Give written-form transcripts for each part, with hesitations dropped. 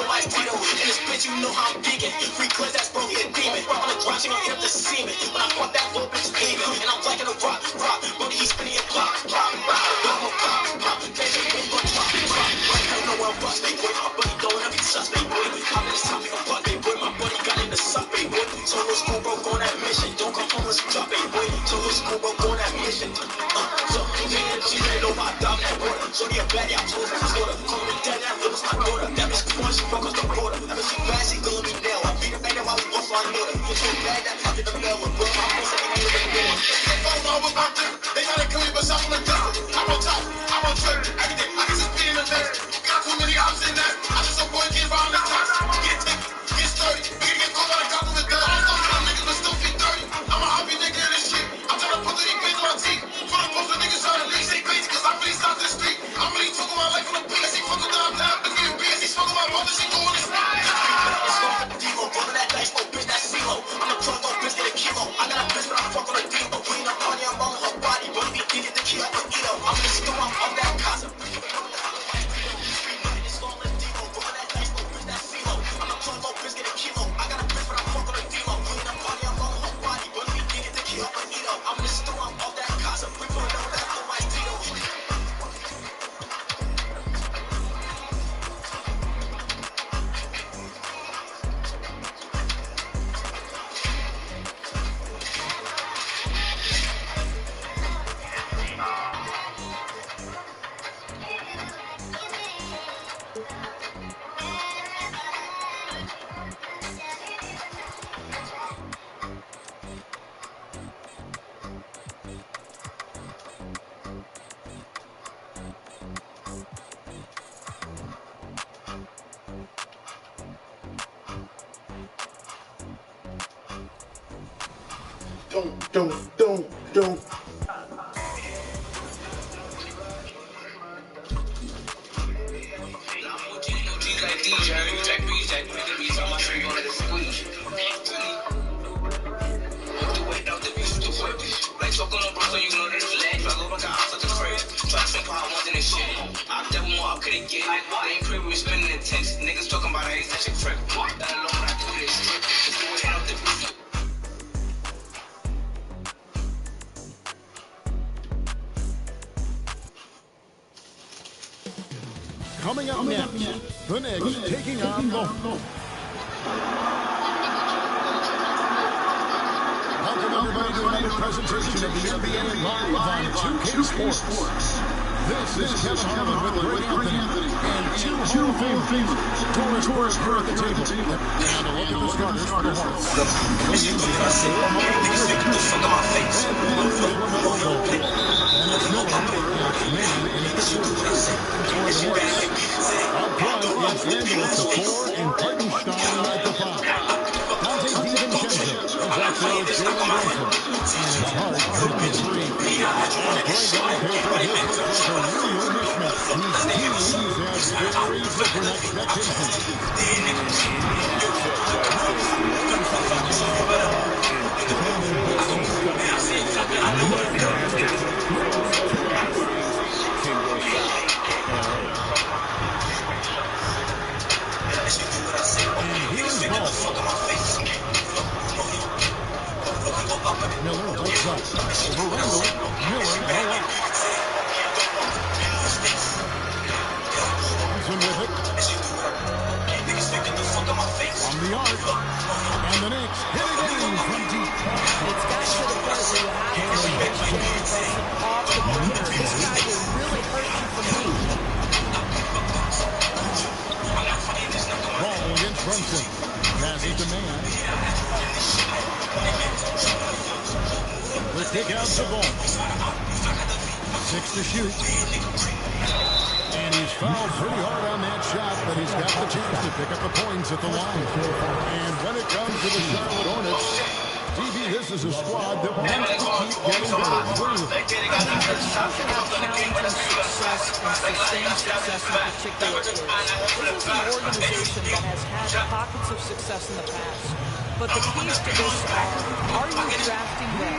like Tito. In this bitch, you know how I'm digging. Free cuz that's broke, hit demon. On the grind, she gon' hit up the semen. When I fuck that little bitch, demon. And I'm like in a rock. Brody, he's spinning your block. Pop. Can't you get but drop. I know where I'm bust, baby boy. My buddy throwing up, he's sus, baby boy. I'm in this topic, I'm buck, baby boy. My buddy got in the suck, baby boy. So no school broke on that mission. Don't come home unless you drop, baby boy. So no school broke on that mission. So, she ain't know my dog that water. So the bad, I told her, sort of. Call me daddy, I live with my daughter. That bitch born, she broke us the border. That bitch bad, she gonna be nailed. I beat her back, while we both on water. Get so bad that I get the bell with bro. I'm gonna say they need a door. They know what I'm doing. They try to kill me, but I'm on the top. I'm on top. I'm on track. I can just be in the next. Got too many options in that. I just so boy get around the top. Get sturdy. We can get caught by the cop with the gun. I'm talking to niggas, but still get dirty. I'm a hobby nigga in this shit. I'm trying to put the ink in my teeth. For the most of niggas trying to leak, they crazy, cause I really stopped this street. I'm really talking my life on the beat. She fucking down, the green beats. She smoking my mother, she going to sleep. Demo, brother, that dice, oh bitch, that's CeeLo. I'm a drug, oh bitch, get a kilo. I got a bitch, but I fuck on a demo. Queen up on I'm on her body, but we did it to kill her, you know. I'm in the store, I'm up that casa. Don't. Niggas talking about I ain't such a trick. That alone when I do this shit. Just do it out the beat. Coming up next, the Knicks taking on the Welcome everybody to another presentation of the NBA Live on 2K Sports. This is Kevin Harlan with Greg Anthony and two Hall of Famers. Doris Burke here at the table. And a look at the starters for the Hornets. And it's Miller, it's Mann, and it's Up front is Randall at the 4 and Hartenstein at the 5. Dante DiVincenzo is out there with Jalen Brunson. And it's Hart at the 3. And Greg Anthony is a real mismatch. These teams have very different expectations. Miller, what's up? Over Randall. Miller, no out. Johnson with it. On the arc. And the Knicks hit it in from deep. It's got to the point where you have to make changes off the perimeter. This guy will really hurt you from deep. Ball against Brunson. Pass it to Mann. The kick out to Ball. 6 to shoot. And he's fouled pretty hard on that shot, but he's got the chance to pick up the points at the line. And when it comes to the Charlotte Hornets, TV, this is a squad that wants to keep getting better. Success and sustained success in particular. This is an organization that has had pockets of success in the past. But the keys to this are you drafting well?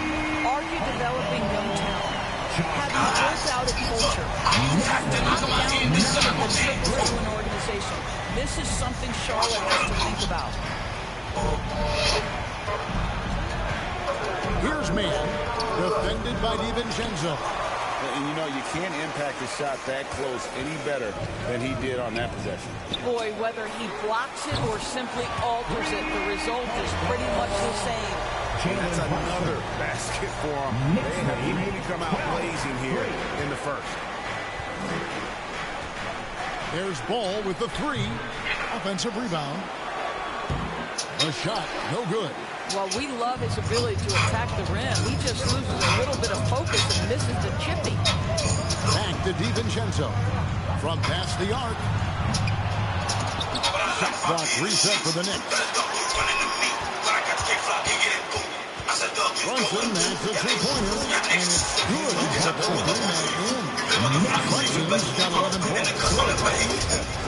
Are you developing young talent? Have you built out a culture? Have you down to an organization? this is something Charlotte has to think about. Here's Mann, defended by DiVincenzo. And you know, you can't impact a shot that close any better than he did on that possession. Boy, whether he blocks it or simply alters it, the result is pretty much the same. And that's another basket for him. They have really come out blazing here in the first. There's Ball with the three. Offensive rebound. A shot, no good. Well, we love his ability to attack the rim. He just loses a little bit of focus and misses the chippy. Back to DiVincenzo. From past the arc. Shot clock reset for the Knicks. Brunson makes a two-pointer, and it's good to bring that in. Brunson's got 11 points.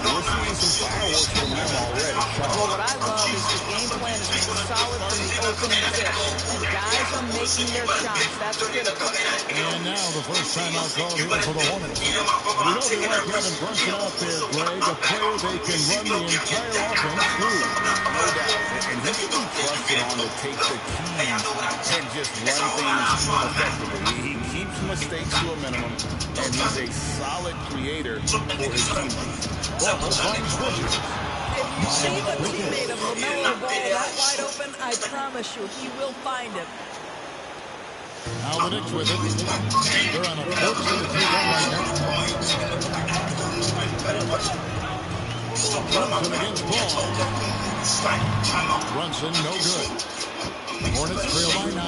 We're seeing some fireworks from them already. Well, what I love is the game plan has been solid from the opening tip. And guys are making their shots. That's critical. And now the first time out called here for the Hornets. We know they like having Brunson out there, Greg, a player they can run the entire offense through. No doubt. And he can be trusted on to take the keys and just run things effectively. He keeps mistakes to a minimum, and he's a solid creator for his teammates. Ball finds Bridges. If you see the teammate of LaMelo Ball that wide open, I promise you, he will find him. Now the Knicks with it. They're on a 14-2 run right now. Brunson against Ball. Brunson, no good. Hornets trail by 9.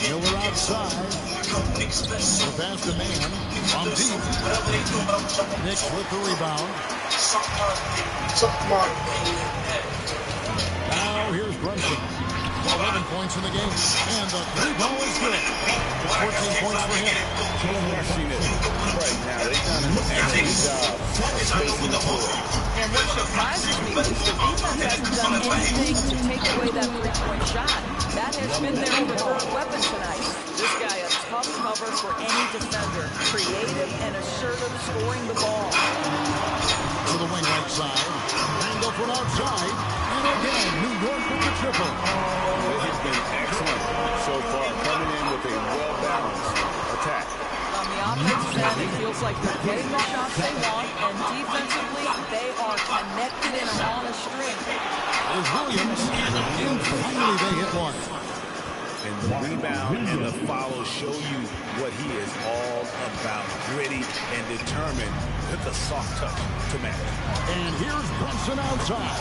Miller outside. The pass to Mann. On deep. Knicks with the rebound. Now here's Brunson. 11 points in the game. And the three ball is good. 14 points for him. Crushing it right now. They've done an excellent job spacing the floor. And what surprises me is the defense hasn't done anything to take away that three-point shot. That has been their preferred weapon tonight. This guy a tough cover for any defender. Creative and assertive scoring the ball. To the wing right side. Angle from outside. And again, New York with the triple. They've been excellent so far, coming in with a well-balanced attack. On the offensive end, it feels like they're getting the shots they want, and defensively, they are connected and on a string. There's Williams, and finally they hit one. And the rebound and the follow show you what he is all about. Gritty and determined with the soft touch to match. And here's Brunson outside.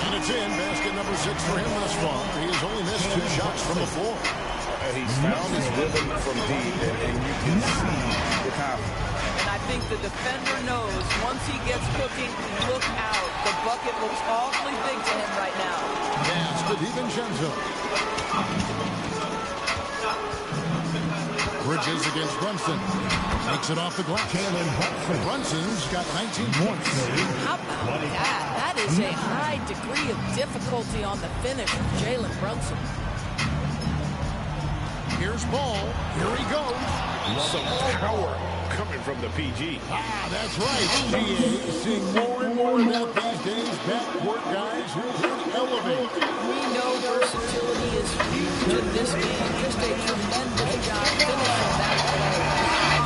And it's in. Basket number 6 for him thus far. He has only missed 2 shots from the floor. He's found his rhythm from deep, and you can see the confidence. And I think the defender knows once he gets cooking, look out. The bucket looks awfully big to him right now. Pass to DiVincenzo. Bridges against Brunson. Makes it off the glass. Brunson's got 19 points. How about that? That is a high degree of difficulty on the finish from Jalen Brunson. Here's Ball. Here he goes. Some power coming from the PG. That's right. GA seeing more and more of that these days. Backcourt guys who can elevate. We know versatility is huge in this game. Just a tremendous job finishing that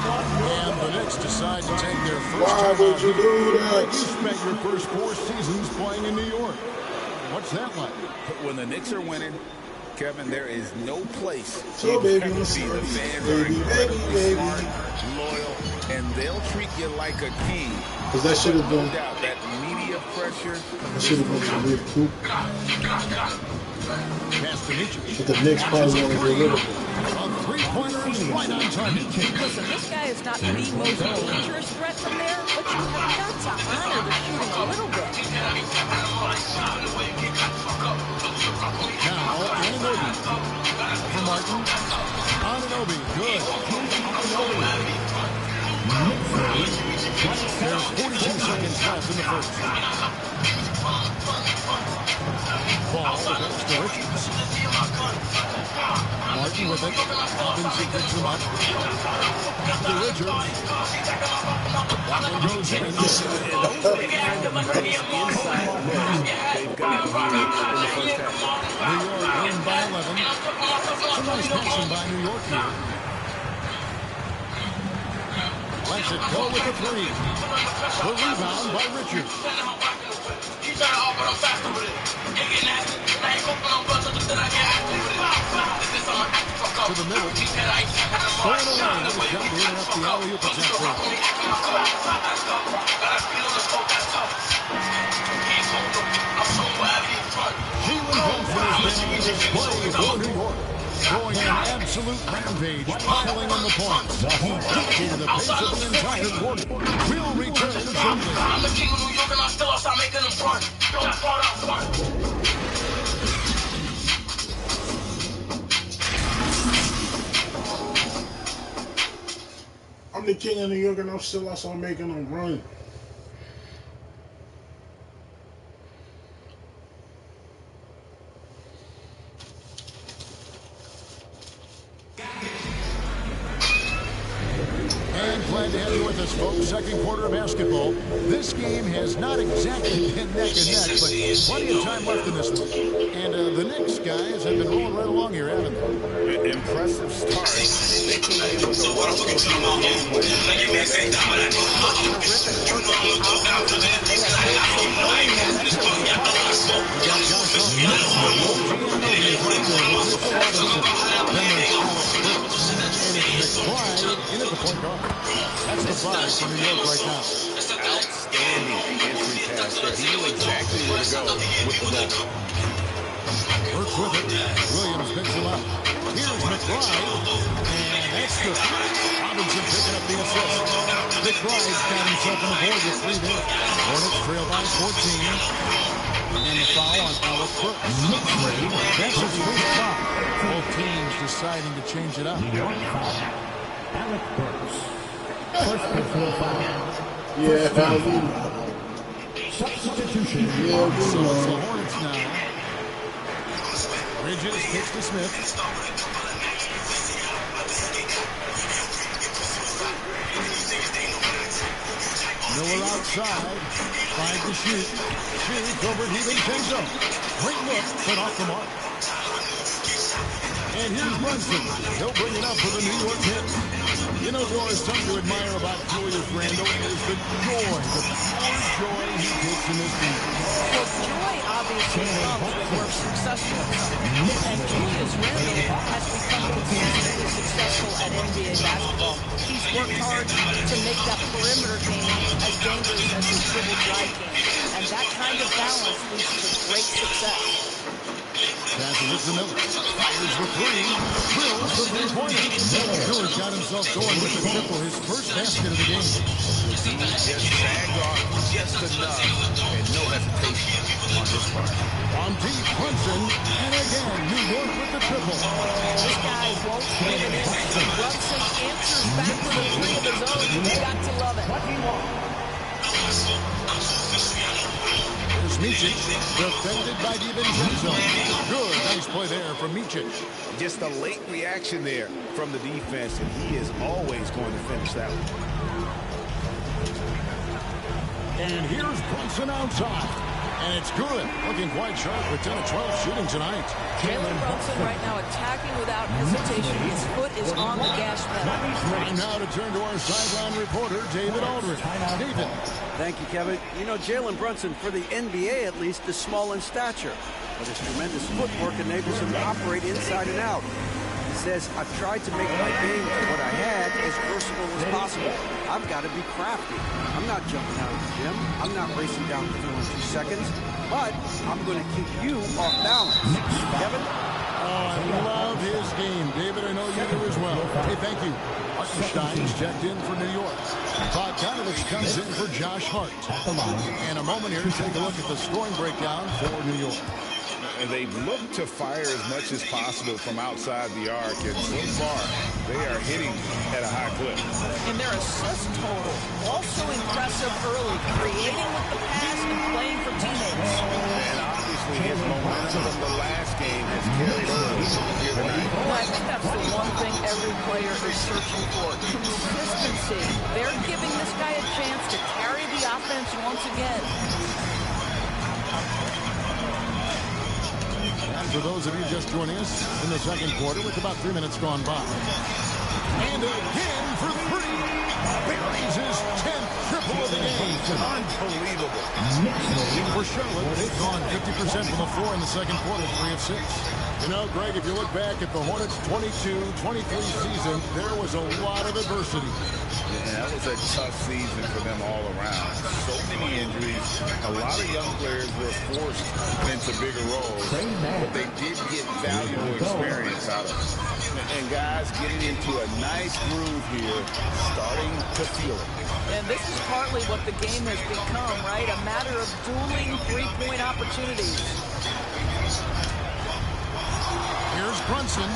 play. And the Knicks decide to take their first time out here. You spent your first 4 seasons playing in New York. What's that like? When the Knicks are winning, Kevin, there is no place So, you'd baby, like to be. The fans are incredibly smart, loyal, and they'll treat you like a king. Because that should have No been, doubt that media pressure. that should have been some weird poop. Pass to Mitchell. But the Knicks probably want to get rid of it. A three-pointer is right on target. Listen, this guy is not the most dangerous threat from there, but you have got to honor the shooting a little bit. Now, Anunoby. For Martin. Anunoby, good. There's 42 seconds left. left in the first. Ball against to Richards. Martin with it. Robinson picks him up. To Richards. That one goes in. Those are the kind of nice inside looks they've got here in the first half. New York win by 11. Some nice passing by New York here. Lets it go with the three. The rebound by Richards. To the middle. Stolen away. That was John to interrupt the alley-oop attempt there. Jalen Brunson has been on display for New York. Going an absolute rampage, piling in the points. He dictated the pace of the entire quarter. Will return shortly. I'm the king of New York and I still outside making them front. I'm the king of New York and I'm still outside making them run. Glad to have you with us, folks. Second quarter of basketball. This game has not exactly been neck and neck, but plenty of time left in this one. And the Knicks guys have been rolling right along here, haven't they? Impressive start. They came in with a in at the point guard. That's the five for New York right now. Outstanding entry pass there. He knew exactly where to go with the ball. Works with it. Williams picks him up. Here's McBride. And that's the Robinson picking up the assist. McBride's got himself on the board with 3 there. Hornets trail by 14. And the foul on Alec Burks. That's his first foul. Both teams deciding to change it up. New York foul. Alec Burks. First personal foul. Yeah, Substitution. So it's the Hornets now. Bridges kicks to Smith. Miller outside. 5 to shoot. Shoots over DiVincenzo. Great look, but off the mark. And here's Brunson. He'll bring it up for the New York Knicks. You know, Doris, something to admire about Julius Randle is the joy, the pure joy he takes in this game. Well, joy obviously comes when we're successful. And Julius Randle has become consistently successful at NBA basketball. He's worked hard to make that perimeter game as dangerous as his dribble drive game. And that kind of balance leads to great success. Passes it to Miller. Fires the three. Drills the three-pointer. Miller's got himself going with the triple, his first basket of the game. He just sagged off just enough and no hesitation on his part. On deep, Brunson, and again, New York with the triple. This guy won't give it in. Brunson answers back with a three of his own. You got to love it. Here's Micic, defended by DiVincenzo. Good, nice play there from Micic. Just a late reaction there from the defense, and he is always going to finish that one. And here's Brunson outside. And it's good. Looking quite sharp with 10 of 12 shooting tonight. Jalen Brunson right now attacking without hesitation. His foot is on the gas pedal. Time now to turn to our sideline reporter, David Aldridge. David. Thank you, Kevin. You know, Jalen Brunson, for the NBA at least, is small in stature. But his tremendous footwork enables him to operate inside and out. He says, I've tried to make my game to what I had as versatile as possible. I've got to be crafty. I'm not jumping out of the gym. I'm not racing down the field in 2 seconds. But I'm going to keep you off balance. Kevin? Oh, I love his game. David, I know you do as well. Hey, thank you. Hartenstein's checked in for New York. Bogdanovich comes in for Josh Hart. And a moment here to take a look at the scoring breakdown for New York. And they look to fire as much as possible from outside the arc, and so far they are hitting at a high clip. And their assist total also impressive aggressive early, creating with the pass and playing for teammates. And obviously his momentum from the last game has carried over here tonight. Well, I think that's the one thing every player is searching for, consistency. They're giving this guy a chance to carry the offense once again. And for those of you just joining us in the second quarter, with about 3 minutes gone by. And again for three. Buries his 10th triple of the game. Unbelievable. For Charlotte, they've gone 50% from the floor in the second quarter, 3 of 6. You know, Greg, if you look back at the Hornets' 22-23 season, there was a lot of adversity. Yeah, that was a tough season for them all around. So many injuries. A lot of young players were forced into bigger roles, but they did get valuable experience out of it. And guys getting into a nice groove here, starting to feel it. And this is partly what the game has become, right? A matter of dueling three-point opportunities. Here's Brunson.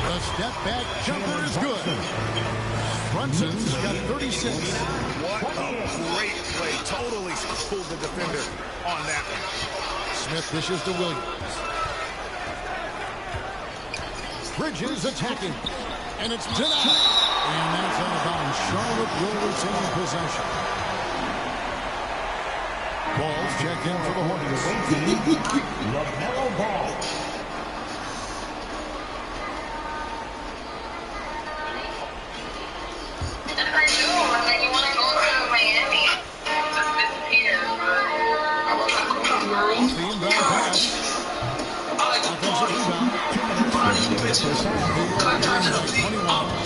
The step-back jumper is good. Brunson's got 36. What a great play. Totally schooled the defender on that one. Smith dishes to Williams. Bridges attacking. And it's denied. And that's out of bounds. Charlotte will retain possession. Ball's checked in for the Hornets. LaMelo Ball.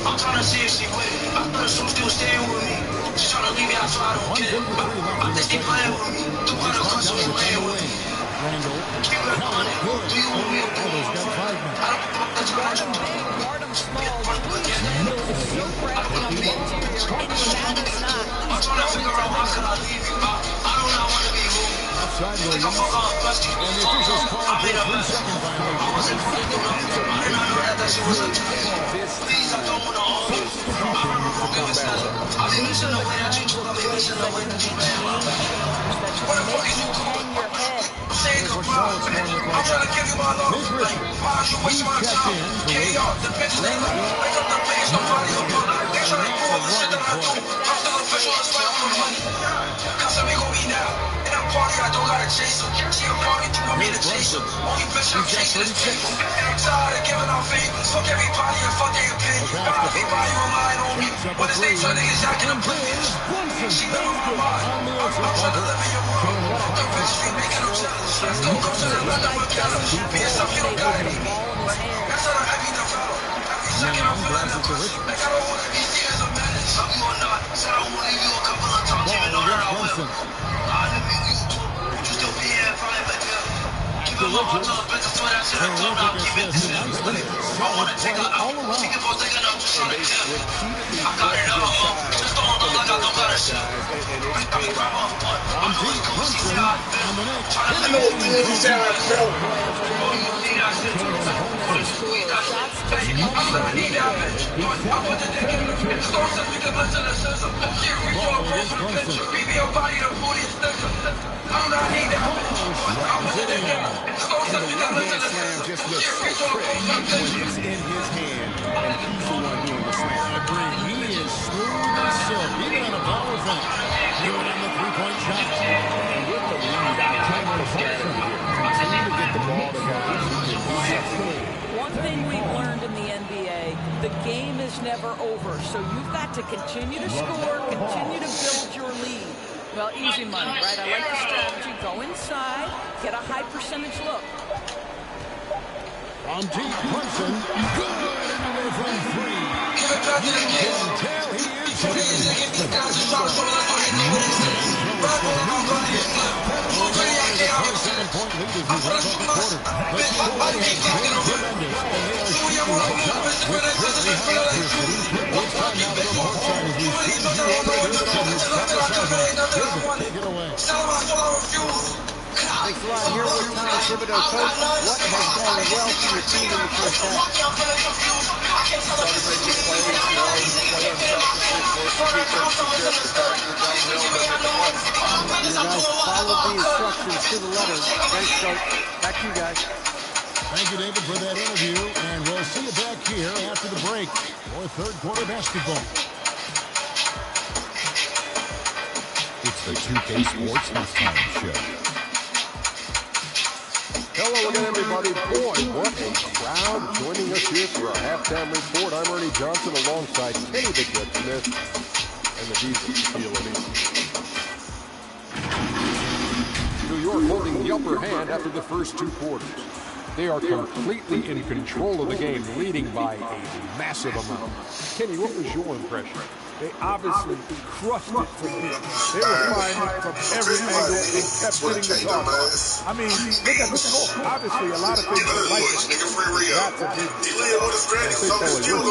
I'm trying to see if she with it. I know she's still staying with me. She's trying to leave me out so I don't get it. I think she playing with me. The one that comes she's playing with me. Keep it on it. Do you want me to do it? Guard him big, guard him small. Julius Randle is so crafty on the interior, and Matters not. I'm trying to figure out how can I leave you. I do not want to be moved. Outside Williams. And the officials call for a 3-second violation. I did not know that shit was a please, I don't want to argue. I think you should know when that you took up. You should know when that you took up. What the fuck is you doing? I'm saying goodbye. I'm trying to give you my love. Why are you wasting my time? KR, the bitch is name. Make up the page, nobody will put. They try to do all the shit that I do. I'm still official, it's like for money. Cause I'm gonna be now. And I'm party, I don't gotta chase her. She a party, you want me to chase her. Only bitch I'm chasing is paper. And I'm tired of giving out favors. Fuck everybody and fuck their opinion. Got everybody relying on me. When it's they try niggas, I can oblivious. She know my mind. I'm trying to live in your world. Fuck the bitch, she making them jealous. Let's go to the land of Macallan. Be yourself, you don't gotta be me. That's how I be developed. Every second I'm feeling that push. Like I don't wanna be seen as a menace. Love you or not. Said I wanna leave you a couple of times, even though that I will. I didn't mean you too. You still be here if I ever do. Keep it low, I'll tell the bitches to that shit. I told her I'll keep it to them. I wanna take her out. She can go take it up, just trying to kill. I got it all. Just don't look like I don't got a shit. I can grab off one. I'm going to come see how I feel. I know what it is how I feel. You need that shit too. Squeeze that shit. I'm gonna need that bitch. I put the dick in the store so we can listen to system. Can't reach your approach to the picture. Beat me your body, the booty is thicker. I do not need that bitch. I put the dick in the store so we can listen to system. Just looks so pretty when it's in his hand and he's the one doing the slam. I agree. He is smooth as silk, even on a power finish. Doing on the three-point shot. And with the lead, I can't go scatter here. I need to get the ball to guys. One thing we've learned in the NBA, the game is never over. So you've got to continue to score, continue to build your lead. Well, easy money, right? I like the strategy. Go inside, get a high percentage look. From deep, Brunson. Good number from three. You can tell he is hitting. Point lead as we wrap up the quarter. The score has been tremendous, and they are shooting lights out with greatly high electricity. It's time now to go courtside as we see you over there. Take it away. Thanks a lot. Here with Tom Thibodeau. Coach, what has gone well for your team in the first half? Started making plays, play unselfishly, force the defense to shift, attack the downhill, then make a play. You guys followed the instructions to the letter. Thanks, Coach. Back to you guys. Thank you, David, for that interview, and we'll see you back here after the break for third quarter basketball. It's the 2K Sports Halftime Show. Hello again, everybody. Boy, what a crowd joining us here for our halftime report. I'm Ernie Johnson alongside Kenny the Jet Smith and the Diesel, Shaquille O'Neal. New York holding the upper hand after the first two quarters. They are completely in control of the game, leading by a massive amount. Kenny, what was your impression? They obviously crushed it from deep. They were flying it from every angle and kept getting the top. I mean, look at the score. Obviously, a lot of things are like it. That's a big deal.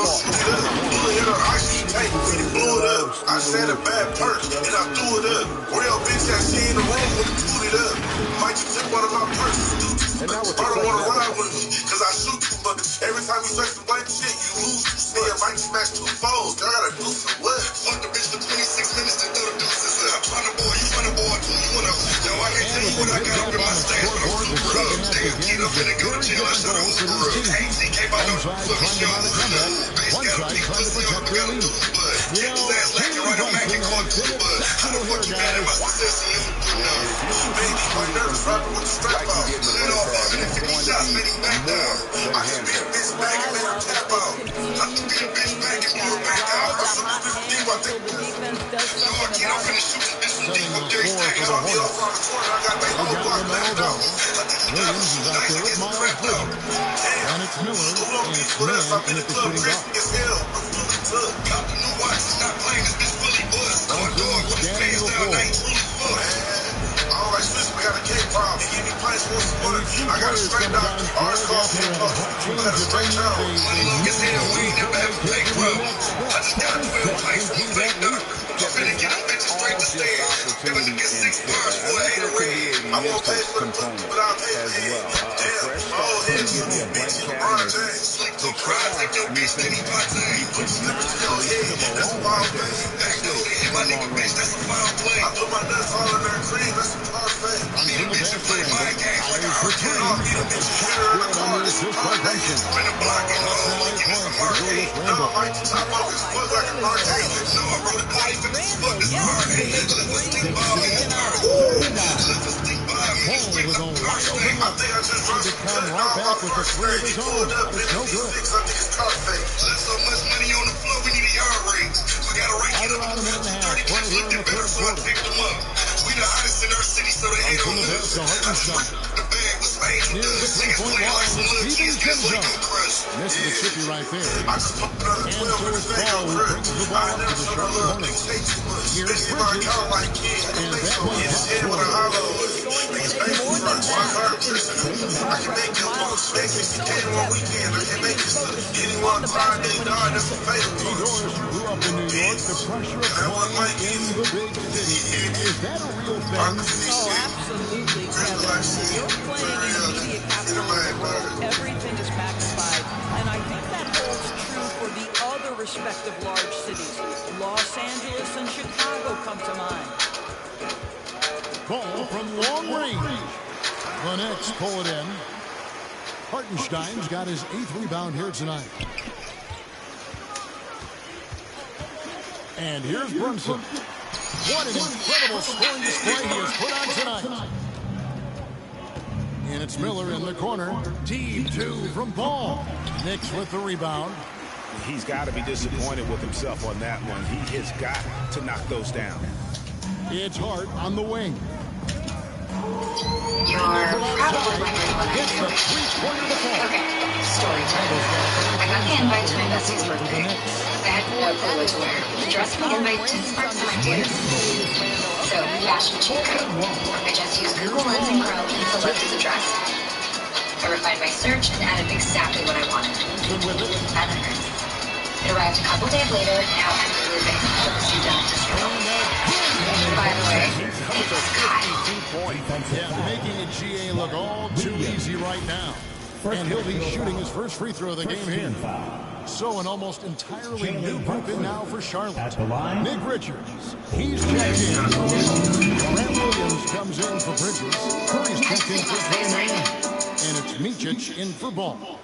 I said a bad perk, and I threw it up. Real bitch that she in the room with the booted up. Might you took one of my purses. And now with I don't want to ride with me, because I shoot you, but every time you search the blank shit, you lose. You say I might smash 2 foes. I gotta do some what? Fuck the bitch for 26 minutes to throw the deuces up. I'm trying to boy, you trying to boy too. You wanna, yo, I can't tell you what I got up in my stash, but I'm super up. Damn, kid, I'm finna go to jail, I shut a Uber up. AT came out on the fucking show. Bitch got a big pussy on the gotta do the bud. Get his ass lacking right on Mac and call it the bud. How the fuck you mad at my success and you good enough? Baby, my nervous rapping with the strap out. Let it off, and if 50 shots, made him back down. I should be a bitch back and let her tap out. I should be a bitch back and blew her back out. I should be 50, I think. No, I can't, I'm finna shoot this bitch from deep up there. He's stacking on me off on the corner. I got my whole block backed out. Williams is out there with Miles Bridges. And it's Miller, and it's man in at the shooting guard. Got the new watch, it's not playing, this bitch fully buzzed. Going dog with his pants down, I ain't truly fucked. Alright, switch, we got a K problem. He give me plays for some money. I got a straight out. Ours called K Puff. We got a straight out. Money long as hell, we ain't never had a K problem. I just got 12 plays for a fake dollar. I'm finna get them bitches straight to stand. Never to get 6 bars for a hater red. I won't pay for the pussy, but I'll pay for it. Damn, all head give me a bitch in LeBron James. Sleep till cry, take your bitch, then he Pate. Put slippers to your head, that's a wild thing. Back door, they hit my nigga bitch, that's a foul play. I put my nuts all in their cream, that's a parfait. I need a bitch to play my game like a hurricane. I need a bitch to hit her in the car, this is my nation. Spin a block and all, looking at some arcade. No, I might top off his foot like an arcade. No, I wrote a play for this foot, this arcade. Let the stick ball in the car. Let the stick ball in the car. I think I just dropped To come right back with the three of his own. It's no good. I think it's Carface. There's so much money on the floor, we need a yard raise. We got to rank it up. 30 cats looked at better, so I picked them up. We the hottest in our city, so they hate on us. I just the bag was made to Here's the three-point line with Stephen Kinzo. Mississippi right there. And so it's Ball who brings the ball up to the Charlotte Hornets. Here's Bridges. And that one I can make your boss make 60K on weekend. I can make this anyone time, they die, that's a fatal Doris grew up in New York. The pressure of playing in the big city. Is that a real thing? Oh, absolutely, Kevin. You're playing in the media capital of the world. Everything is magnified. And I think that holds true for the other respective large cities. Los Angeles and Chicago come to mind. Ball from long range. The Nets pull it in. Hartenstein's got his 8th rebound here tonight. And here's Brunson. What an incredible scoring display he has put on tonight. And it's Miller in the corner. Deep 2 from Ball. Knicks with the rebound. He's got to be disappointed with himself on that one. He has got to knock those down. It's Hart on the wing. You're probably wondering what I do. Okay, story time. I got the invite to my bestie's birthday. I had no clue what to wear. The dress on the invite didn't spark some ideas. So, fashion cheat code. I just used Google Lens and Chrome and selected the dress. I refined my search and added exactly what I wanted. Feather. It arrived a couple days later, now I'm moving. Put the suit down to scale. By the way, it's Kai. defensive Yeah, foul. making a GA look all too easy right now. And he'll be shooting his first free throw of the game here. So an almost entirely new group in now for Charlotte. At the line, Nick Richards, he's checked in. Grant Williams comes in for Bridges. Curry's checked in for Trey Mann. And it's Micic in for Ball.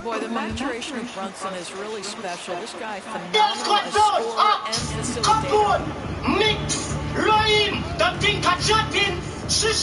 Boy, the maturation of Brunson is really special. This guy, phenomenal as scorer and facilitator. Nick, Ryan, das Ding hat Schatten. Thank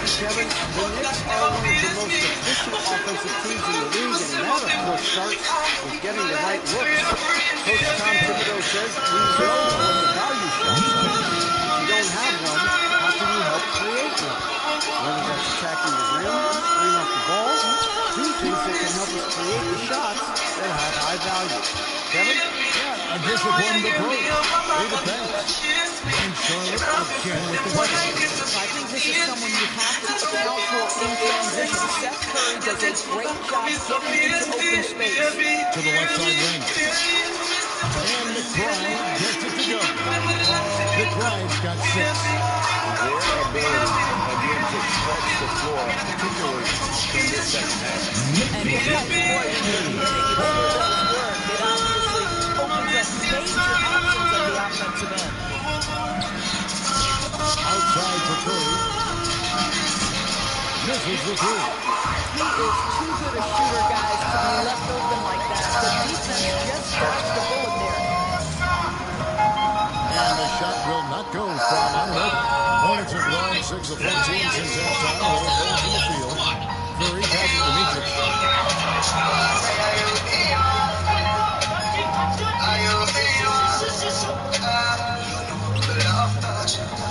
you, Kevin. The Knicks are one of the most efficient offensive teams in the league, and that, of course, starts with getting the right looks. Coach Tom Thibodeau says we know what the value shots are. If you don't have one, how can you help create one? Whether that's attacking the rim, screen off the ball, do things that can help us create the shots that have high value. Kevin? Yeah, a disciplined approach. They defend. And Charlotte again with the ball. I think this is someone you have to account for in transition. Steph Curry does a great job getting into open space. To the left side wing. And McBride gets it to go. McBride's got 6. Their ability, again, to stretch the floor, particularly in this second half. And if that's what you're getting, it sure does work. It obviously opens up major options at the offensive end. Outside for Curry. Misses the 3. He is too good a shooter, guys, to be left open like that. The defense just dodged the bullet there. And the shot will not go from Anunoby. Hornets have gone 6 of 14 since halftime. With a goal from the field. Curry passes to Micic.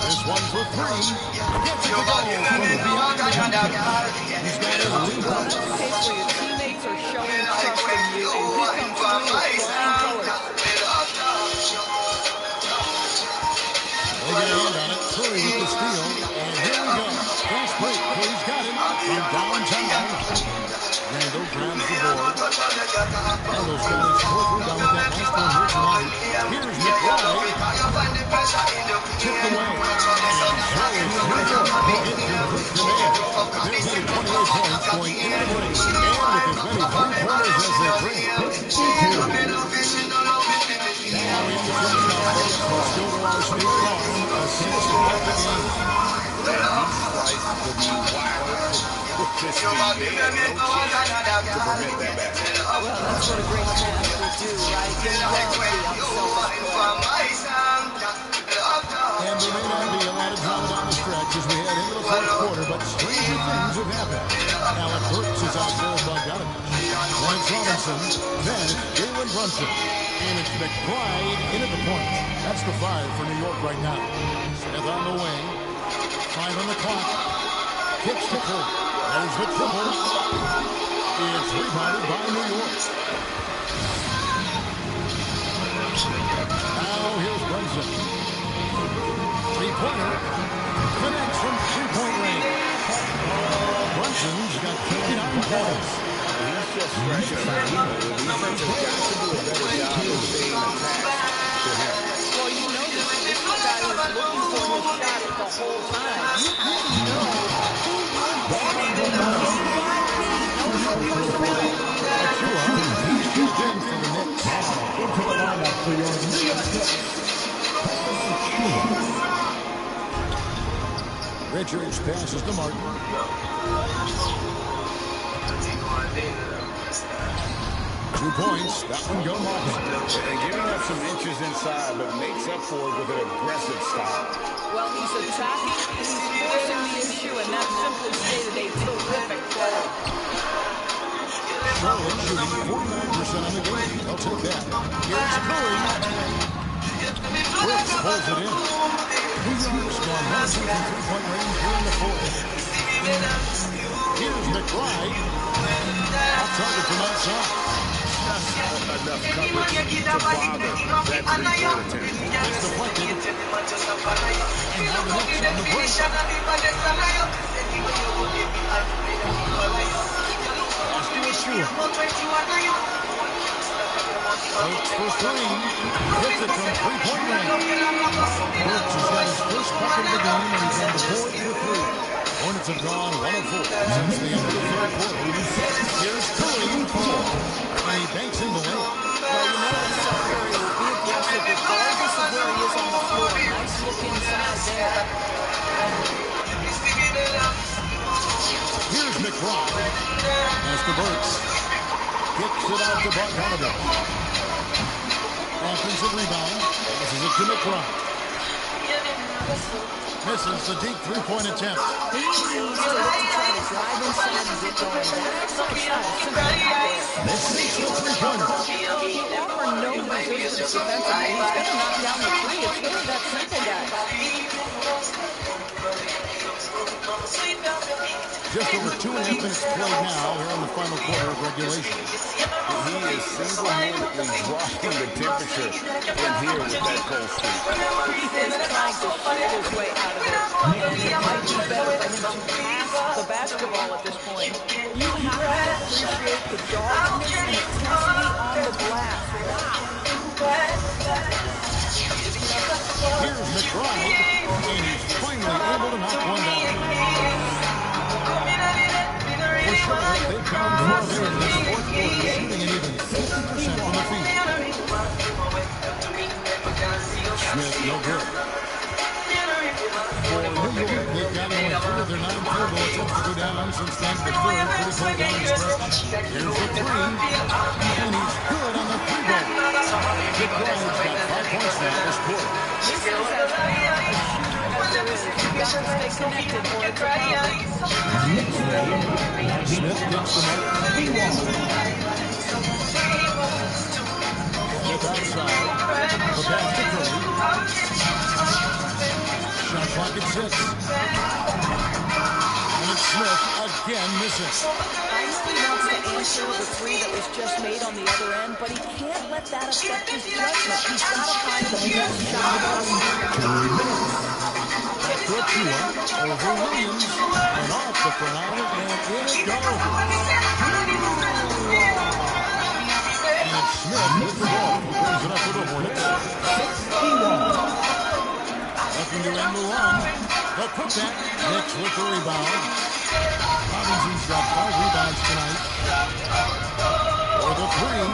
This one for 3. Gets it to go from beyond the arc. He's got his lead on it. Case where your teammates are showing trust in you, and he comes through with flying colors. They get a hand on it. Curry with the steal. And here we go. Fast break. Curry's got it. And downtown. Randall grabs the board. Randall's got his 4th rebound with that last one here tonight. Here's McBride. Tipped away. And Charlotte's They've had 28 points going into the break. And with as many 3-pointers as they bring. Now in the first half, let's go to our State Farm. A chance to win the game. This team, they had no chance to prevent that basket. Well, that's what a great pass will do, right? You love the unselfish play. And there may not be a lot of drama down the stretch as we head into the fourth quarter, but stranger things have happened. Alec Burks is out there with Bogdanovich. Lance Robinson, then it's Jalen Brunson. And it's McBride in at the point. That's the 5 for New York right now. Smith on the wing. 5 on the clock. Kicks to Curry. There's the triple. It's rebounded by New York. Now here's Brunson. 3-pointer. Connects from 3-point range. Brunson's got 29 points. He's just stretching out. The defense has got to do a better job of staying attached to him. Well, you know this guy was looking for his shot the whole time. You know who won ball and then MVP. No short. He's in for the Knicks. Into the lineup for your New York Knicks, Richards passes to Martin. 2 points. That one go Martin. And giving up some inches inside, but makes up for it with an aggressive style. Well, he's attacking, he's forcing the issue, and that simply stated a terrific play. Charlotte shooting 49% on the game. They'll take that. Here's Curry. Brooks pulls it in. New York's gone 1-2 from three-point range here in the fourth. Here's McBride. Off target from outside. Enough coverage to bother that three-point attempt. It's deflected. And now the Knicks on the break. Waits for three. Hits it from three-point range. Brooks has got his first bucket of the game, and he's on the board for three. Hornets have gone 1 of 4 since the end of the third quarter. Here's Curry. And he banks in the lane. Well, you know that Seth Curry will be aggressive regardless of where he is on the floor. Nice look inside there. Here's McBride. As to Burks. Kicks it out to Bogdanovich. Offensive rebound. Passes it to McBride. Misses the deep three-point attempt. He needs to look to try to drive inside and get going. That outside shot is simply not there. Misses the three-pointer. He offered no resistance defensively. He's going to knock down the three. It's really that simple, guys. Just over 2.5 minutes played now here in the final quarter of regulation. He is single-handedly dropping the temperature in here with that cold streak. He is trying to shoot his way out of it. And it might be better for him to pass the basketball at this point. You have to appreciate the doggedness and intensity on the blast. Here's McBride, and he's finally able to knock one down. For Charlotte, they've gone further in this fourth quarter, shooting an even 50% from the field. Smith, no good. For New York, they've got only 3 of their 9 field goal attempts to go down since the end of the third. Pretty far down the stretch. Here's the three, and he's good on the three ball. McBride's got 5 points now this quarter. This is as hard a shooter as there is. You've got to stay connected for it to happen. Smith gets the mark. Smith outside. The pass to Curry. Shot clock at 6. And it's Smith again misses. I know he wants to answer the three that was just made on the other end, but he can't let that affect his judgment. He's got to find the best shot possible. After a two-up, over Williams, and off the front iron, and in it goes. And Smith with the ball, who brings it up for the Hornets. 61. Looking to end the run. The putback, Knicks with the rebound. Robinson's got 5 rebounds tonight. For the three.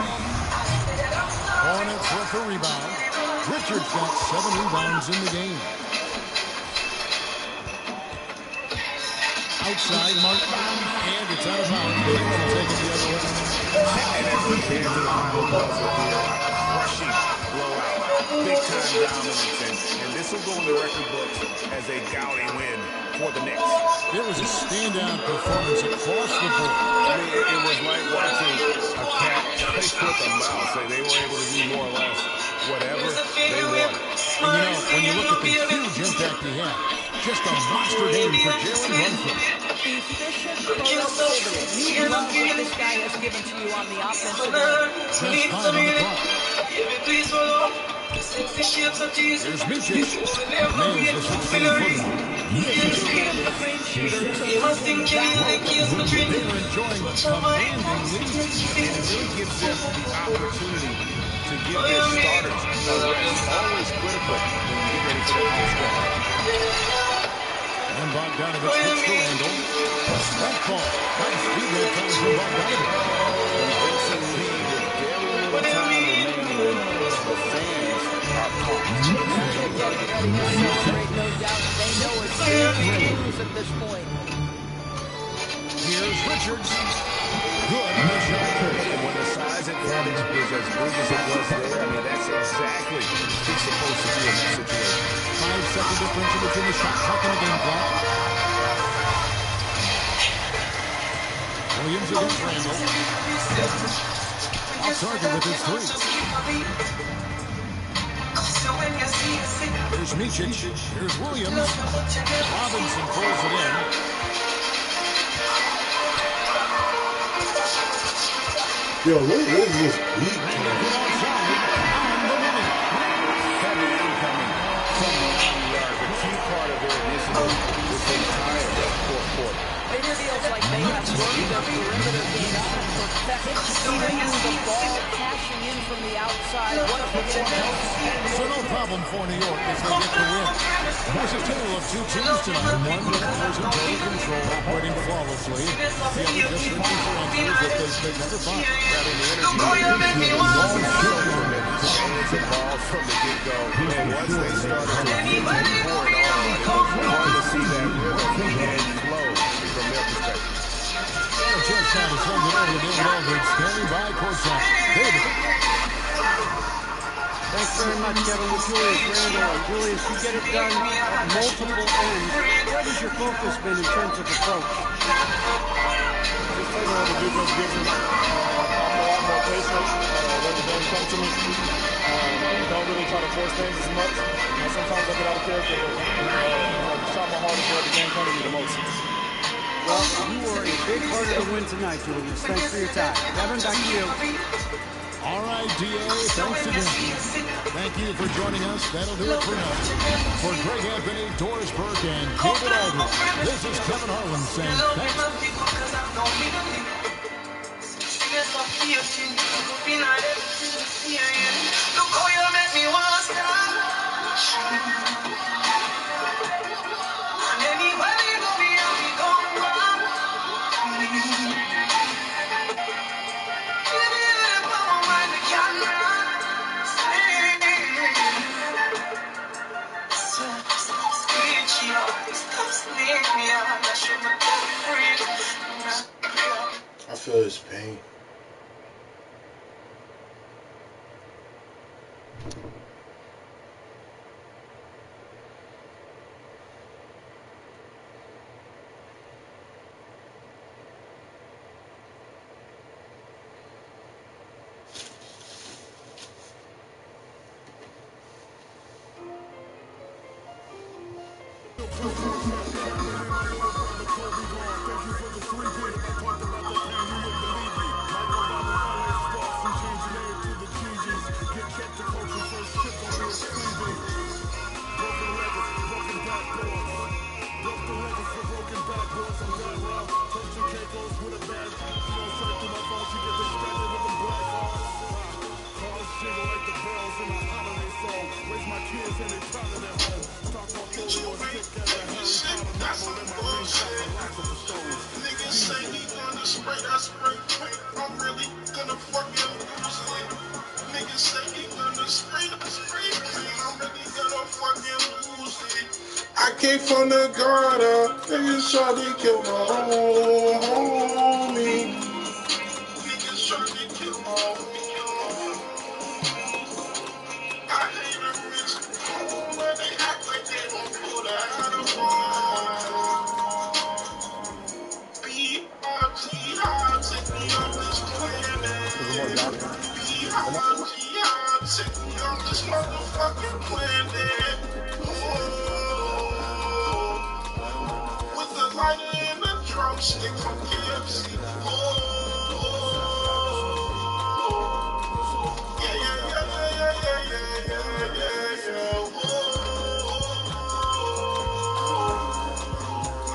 Hornets with the rebound. Richards got 7 rebounds in the game. Outside, Martin, and it's out of bounds. They want to take it the other way. And as we head to the final buzzer here, a crushing blowout, big-time dominance, and this will go in the record books as a gaudy win for the Knicks. It was a standout performance across the board. I mean, it was like watching a cat play with a mouse. They were able to do more or less whatever they wanted. And you know, when you look at the huge impact he had, just a monster game for Jalen Brunson. Efficient productivity. You love what this guy has given to you on the offensive end. Just 5 on the clock. There's Mitchell. Nails the 16-footer. They were enjoying a commanding lead. And it really gives them the opportunity to give their starters a rest. Always critical when you get ready for the next game. And Bogdanovich hits to Randall. That ball. Nice speed there comes from Bogdanovich. Vincent Lee with very little time remaining. The ready to celebrate, no doubt. They know it's theirs to lose at this point. Here's Richards. Good in the shot. And when the size advantage is as big as it was there, I mean, that's exactly what he's supposed to do in that situation. 5-second differential between the shot clock and the game clock. Williams against Randall. Off target with his three. Here's Micic. Here's Williams. Robinson pulls it in. Yo, what is this beat? Heavy incoming from the 9-yard. The key part of their initiative was the entire fourth quarter. It feels like they have worked their perimeter game out to perfection. Stealing the ball, cashing in from the outside. What a performance. So no problem for New York as they get the win. It was a tale of two teams tonight. One that was in total control, operating flawlessly. The other just looking for answers that they never find. Having the energy, the ball tremendous the ball from the get-go. And once they started to pour it on, it was fun to see that rhythm and flow from their perspective. And a chance now to send it over to David Aldridge, standing by courtside. David. Thanks very much, Kevin, with Julius Randle. And Julius, you get it done at multiple ends. What has your focus been in terms of approach? Just taking what the defense gives me. I'm a lot more patient. Let the game come to me. Don't really try to force things as much. Sometimes I get out of character. Try my hardest to let the game come to me the most. Well, you were a big part of the win tonight, Julius. Thanks for your time. Kevin, back to you. All right, D.A., thanks again. Thank you for joining us. That'll do it for now. For Greg Anthony, Doris Burke, and David Aldridge, this is Kevin Harlan saying I feel his pain. I came from the gutter, niggas tried to kill my own homie. Niggas tried to kill my homie. I hate a rich people, but they act like they won't pull that out of one. B-R-G-I, take me off this planet. B-R-G-I, take me off this motherfucking planet. Lighter in the drumstick from KFC.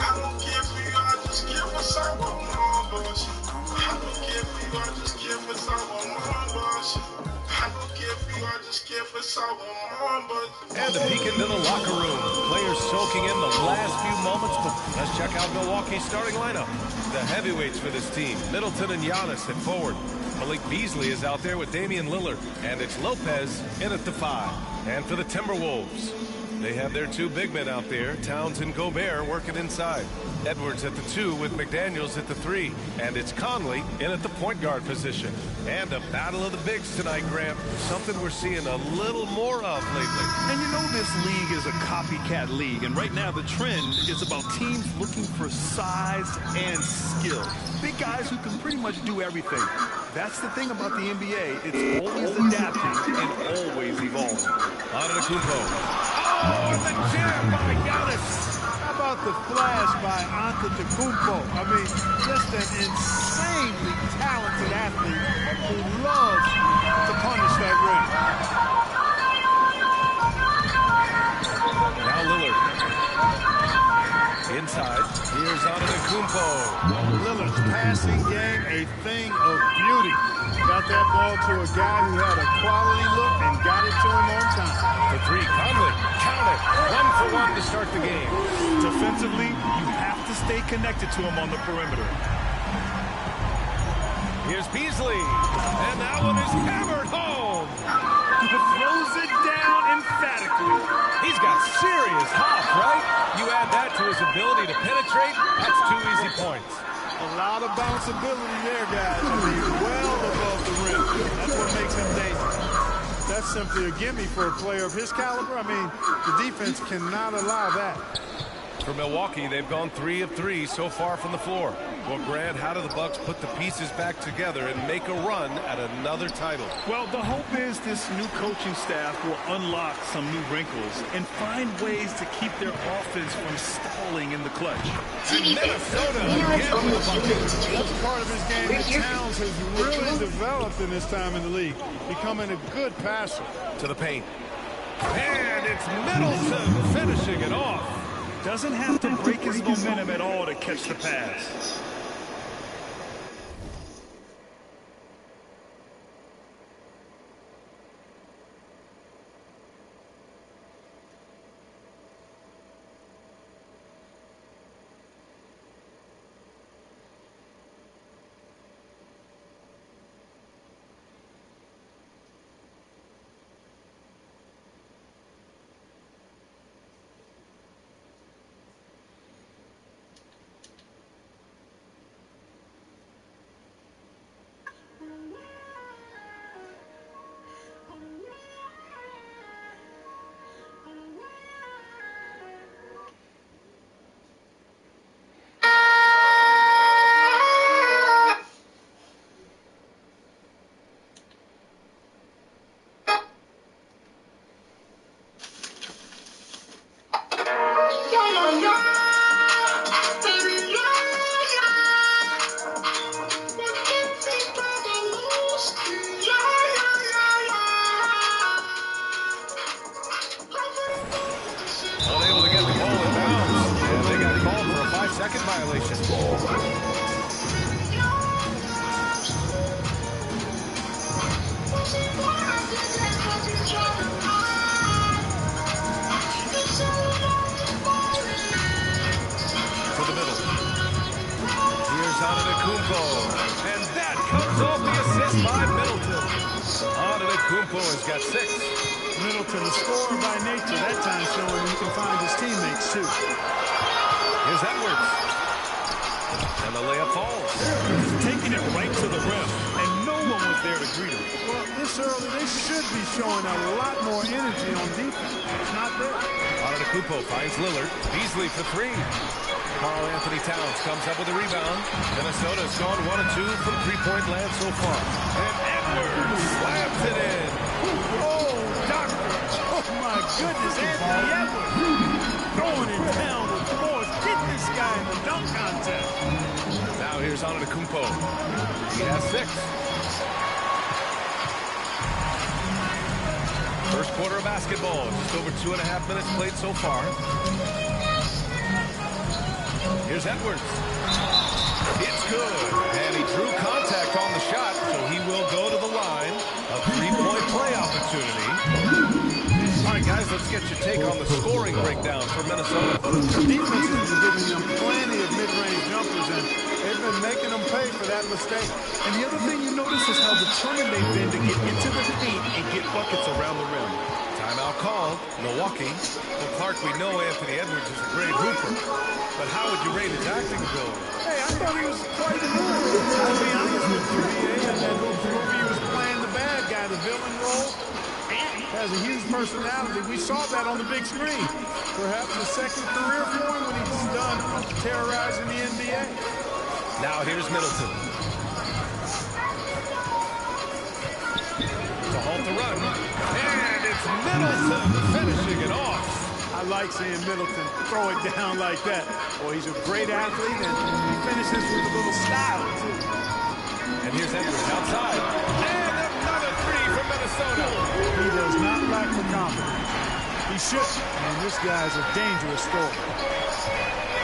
I don't care for you, I just care for someone numbers. I don't care for you, I just care for someone numbers. I don't care for you, I just care for someone numbers. And a peek into the locker room. Players soaking in the last few moments. Let's check out Milwaukee's starting lineup. The heavyweights for this team, Middleton and Giannis at forward. Malik Beasley is out there with Damian Lillard. And it's Lopez in at the 5. And for the Timberwolves, They have their two big men out there, Towns and Gobert, working inside. Edwards at the 2 with McDaniels at the 3. And it's Conley in at the point guard position. And a battle of the bigs tonight, Grant. Something we're seeing a little more of lately. And you know this league is a copycat league. And right now the trend is about teams looking for size and skill. Big guys who can pretty much do everything. That's the thing about the NBA. It's always adapting and always evolving. Antetokounmpo. Oh, and the jam by Giannis. How about the flash by Antetokounmpo? I mean, just an insanely talented athlete who loves to punish that rim. Now Lillard. Inside. Here's Antetokounmpo. Lillard's passing game, a thing of beauty. Got that ball to a guy who had a quality look and got it to him on time. For 3, Conley. Count it. 1 for 1 to start the game. Defensively, you have to stay connected to him on the perimeter. Here's Beasley. And that one is hammered home. Throws it down emphatically. He's got serious hop, right? You add that to his ability to penetrate, that's 2 easy points. A lot of bounceability there, guys. I mean, well above the rim. That's what makes him dangerous. That's simply a gimme for a player of his caliber. I mean, the defense cannot allow that. For Milwaukee, they've gone 3 of 3 so far from the floor. Well, Grant, how do the Bucks put the pieces back together and make a run at another title? Well, the hope is this new coaching staff will unlock some new wrinkles and find ways to keep their offense from stalling in the clutch. And Minnesota again with a bucket. That's part of his game that Towns has really developed in his time in the league, becoming a good passer. To the paint. And it's Middleton finishing it off. Doesn't have to break his momentum at all to catch the pass. Has got 6. Middleton, the scorer by nature, that time showing he can find his teammates too. Here's Edwards. And the layup falls. Taking it right to the rim, and no one was there to greet him. Well, this early, they should be showing a lot more energy on defense. It's not there. Antetokounmpo finds Lillard. Beasley for 3. Karl Anthony Towns comes up with a rebound. Minnesota's gone 1 of 2 from 3-point land so far. And Edwards slams it in. Oh, doctor. Oh, my goodness. Anthony Edwards throwing in town with force. Get this guy in the dunk contest. Now here's Antetokounmpo. He has 6. First quarter of basketball. Just over 2.5 minutes played so far. Here's Edwards. It's good. And he drew contact on the shot, so he will go to the line. A 3-point play opportunity. All right, guys, let's get your take on the scoring breakdown for Minnesota. Defense has been giving them plenty of mid-range jumpers, and they've been making them pay for that mistake. And the other thing you notice is how determined they've been to get into the paint and get buckets around the rim. Timeout called. Milwaukee. Well, Clark, we know Anthony Edwards is a great hooper, but how would you rate his acting ability? Hey, I thought he was quite good. I'll be honest with you, BA. And then he was playing the bad guy, the villain role. Has a huge personality. We saw that on the big screen. Perhaps a second career for him when he's done terrorizing the NBA. Now here's Middleton. To halt the run. And it's Middleton finishing it off. I like seeing Middleton throw it down like that. Boy, he's a great athlete, and he finishes with a little style, too. And here's Edwards outside. And another three from Minnesota. He does not lack the confidence. He should. And this guy's a dangerous scorer.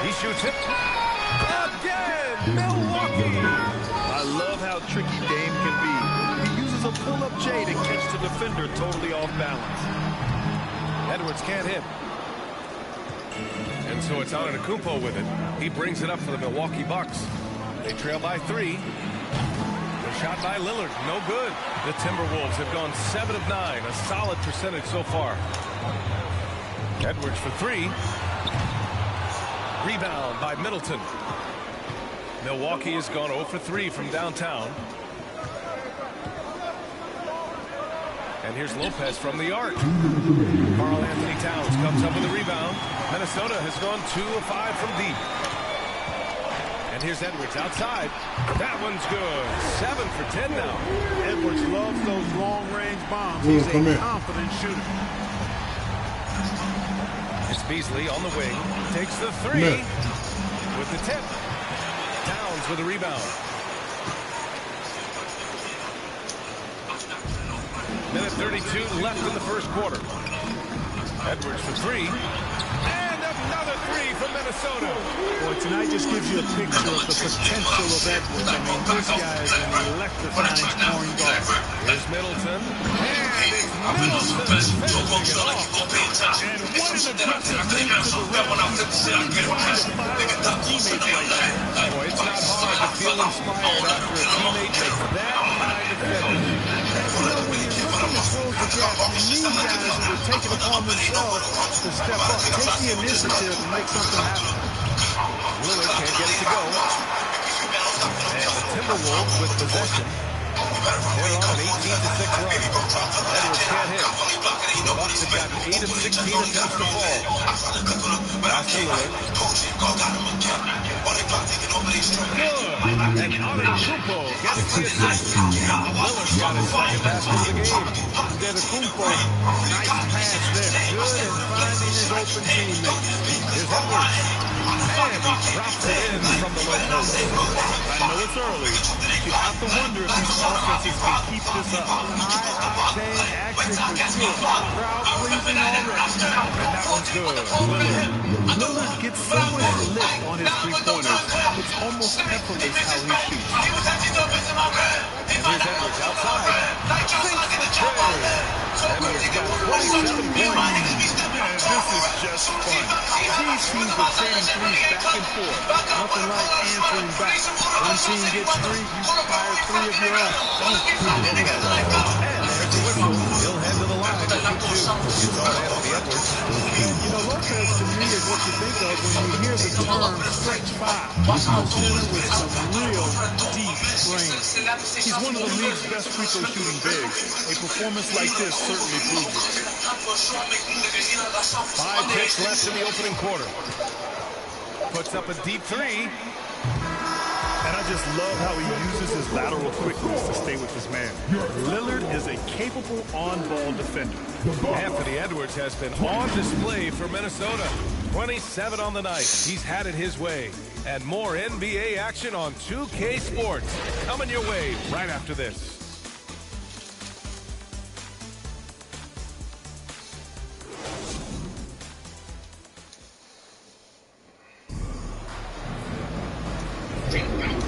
He shoots it. Again, Milwaukee. I love how tricky Dame can be. He uses a pull-up J to catch the defender totally off balance. Edwards can't hit. And so it's Antetokounmpo with it. He brings it up for the Milwaukee Bucks. They trail by 3. The shot by Lillard, no good. The Timberwolves have gone 7 of 9, a solid percentage so far. Edwards for 3. Rebound by Middleton. Milwaukee has gone 0 for 3 from downtown. And here's Lopez from the arc. Karl Anthony Towns comes up with a rebound. Minnesota has gone 2 of 5 from deep. And here's Edwards outside. That one's good. 7 for 10 now. Edwards loves those long-range bombs. He's a confident shooter. It's Beasley on the wing. Takes the 3 with the tip. Towns with a rebound. Minute 32 left in the first quarter. Edwards for 3. And another 3 from Minnesota. Boy, tonight just gives you a picture of the potential of Edwards. I mean, this guy is an electrifying scoring guard. Here's Middleton. And it's Middleton finishing it off. And what an aggressive move to the rim. He's really trying to fire up his teammates like that. Boy, it's not hard to feel inspired after a teammate makes that kind of finish. You know, when you're looking to close the gap, you need guys who will take it upon themselves to step up, take the initiative, and make something happen. Lillard can't get it to go. And the Timberwolves with possession. They're on an 18-6 run. Edwards can't hit. The Bucks have gotten 8 of 16 attempts to fall. Pass to Lillard. Good. And Antetokounmpo gets the assist. Lillard's got his second basket of the game. Antetokounmpo, nice pass there. Good at finding his open teammates. Here's Edwards. And he drops it in from the low post. I know it's early. You have to wonder if these offenses can keep this up. High-octane action for sure. Crowd pleasing already. And that one's good. Lillard gets so much lift on his three-pointers. It's almost effortless how he shoots. And here's Edwards outside. Sinks the tray. Edwards got 27 points. This is just fun. These teams are trading threes back and forth. Nothing like answering back. One team gets 3, you fire 3 of your own. And there's the whistle. He'll head to the line to shoot 2. It's on Anthony Edwards. You know, Lopez to me is what you think of when you hear the term stretch 5. He's a center with some real deep range. He's one of the league's best free throw shooting bigs. A performance like this certainly proves it. 5 ticks left in the opening quarter. Puts up a deep 3. And I just love how he uses his lateral quickness to stay with his man. Lillard is a capable on-ball defender. Anthony Edwards has been on display for Minnesota. 27 on the night. He's had it his way. And more NBA action on 2K Sports. Coming your way right after this.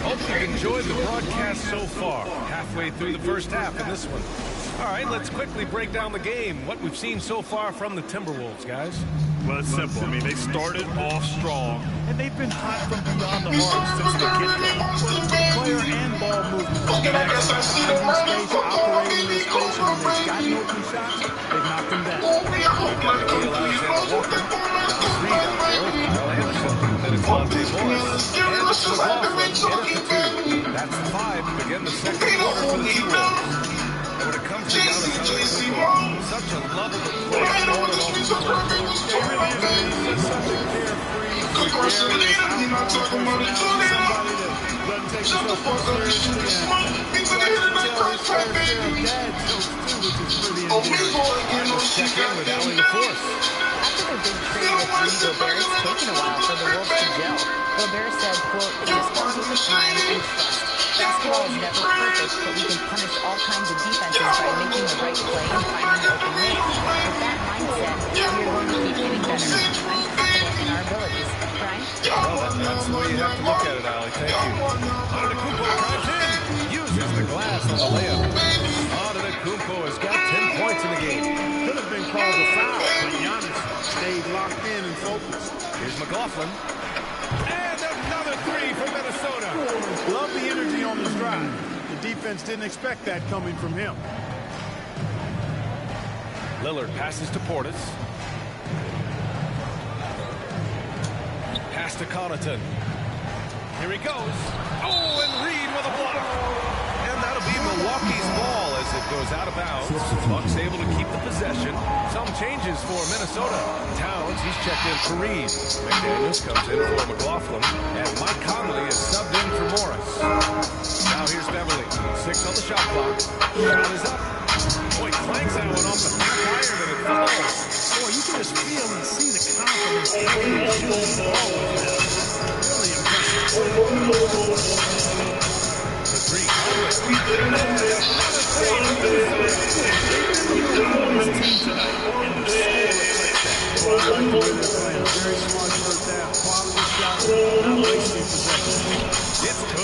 Hope you've enjoyed the broadcast so far. Halfway through the first half in this one. All right, let's quickly break down the game. What we've seen so far from the Timberwolves, guys. Well, it's simple. I mean, they started off strong, and they've been hot from beyond the arc since the get-go. Player and ball movement. Space, operating in space, and when they've gotten open shots, they've knocked them down. That's 5 to begin the second quarter for the T-Wolves. And when it comes to Giannis, such a lovable player. Such a carefree, gregarious, outgoing personality, somebody that doesn't take himself seriously, and you can tell his fair share of dad jokes too, which is pretty endearing. Let's check in with Allie LaForce. After their big trade with Rudy Gobert, it's taken a while for the Wolves to gel. Gobert said, quote, "It just comes with the time and trust. Basketball is never perfect, but we can punish all kinds of defenses by making the right play and finding the open man. With that mindset, we are going to keep getting better. I'm confident in our abilities." Brian? Well, that's the way you have to look at it, Allie. Thank you. Antetokounmpo drives in, uses the glass on the layup. Antetokounmpo has got 10 points in the game. Could have been called a foul, but Giannis stayed locked in and focused. Here's McLaughlin. And another 3 for Minnesota. Love the energy on this drive. The defense didn't expect that coming from him. Lillard passes to Portis. Pass to Connaughton. Here he goes. Oh, and Reed with a block. And that'll be Milwaukee's ball as it goes out of bounds. Bucks able to keep the possession. Some changes for Minnesota. Towns, he's checked in for Reed. McDaniels comes in for McLaughlin. And Mike Conley is subbed in for Morris. Now here's Beverly. 6 on the shot clock. Shot is up. Boy, clanks that one off the back iron and it falls. Boy, you can just feel and see the confidence shooting the ball with him. Really impressive. The 3. This team tonight, and the score reflects that. I like the way they're playing. Very smart first half. Quality shot, not wasting possession. It's good.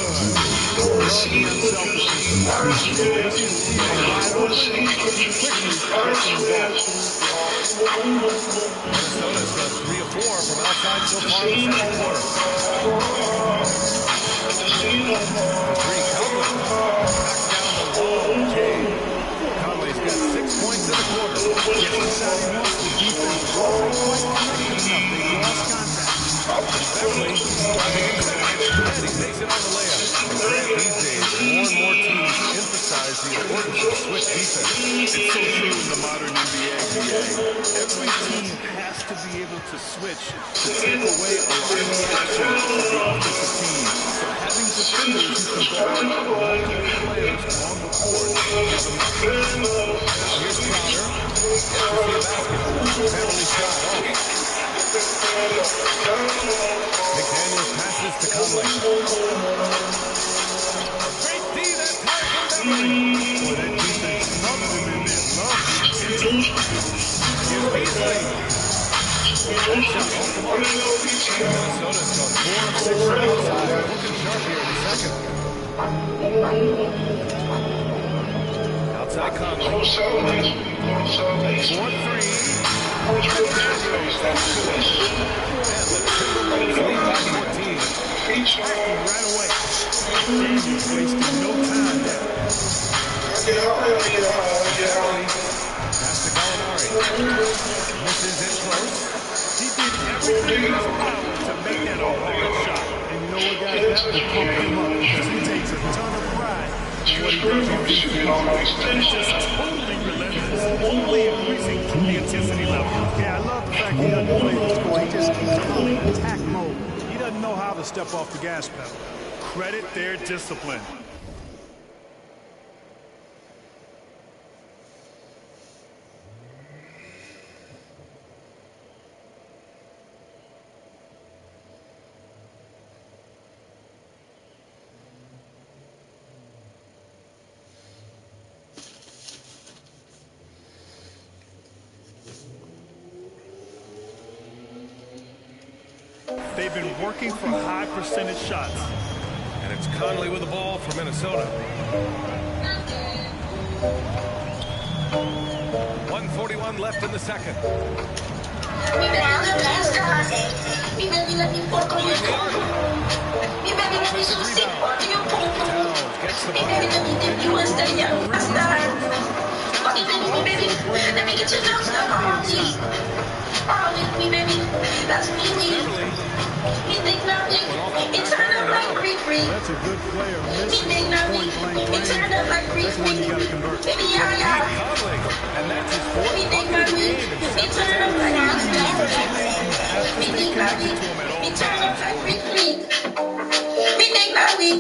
Minnesota's got 3 of 4 from outside so far in the second quarter. The 3, Conley. Knocks down the wall. Conley's got 6 points in the quarter. Gets inside he wants. The defense wasn't quite connected enough. They lost contact. Beverly driving inside. And he takes it on the layup. These days, more and more teams emphasize the importance of switch defense. It's so true in the modern NBA. Every team has to be able to switch to take away a lot of the action of the offensive team. So having defenders who can guard multiple players on the court is a must. Now here's Crowder. Beverly shot. McDaniels passes to Conley. Great D that time from Beverly. Boy, that defense loved him in there. Loved him. Here's Beasley. Shot off the mark. Minnesota's gone 4 of 6 from outside. Looking sharp here in the second. Outside Conley. 4-3. And the Timberwolves lead by 14. Acting right away. Daniels wasting no time there. Pass to Gallinari. Misses it close. He did everything in his power to make that a hard shot. And you know what, guys? That will pump him up because he takes a ton of pride in what he does on defense. He's just totally relentless, only increasing the intensity level. Yeah, I love the fact he doesn't play the score. He just keeps going in attack mode. He doesn't know how to step off the gas pedal. Credit their discipline. They've been working for high percentage shots. And it's Conley with the ball for Minnesota. 1:41 left in the second. Mi baby let me fuck on your car. Mi baby let me so sick on your pum pum. Mi baby let me dip you and stay young. Fucking baby, let me get your jokes down on me. Me baby, that's me. Me think nothing. It turned up like free. That's a good player. Me think nothing. It turned up like free. Baby, yeah. And that's his fourth. Me think nothing. It turned up like free. Me think nothing. It turned up like free. Me think nothing.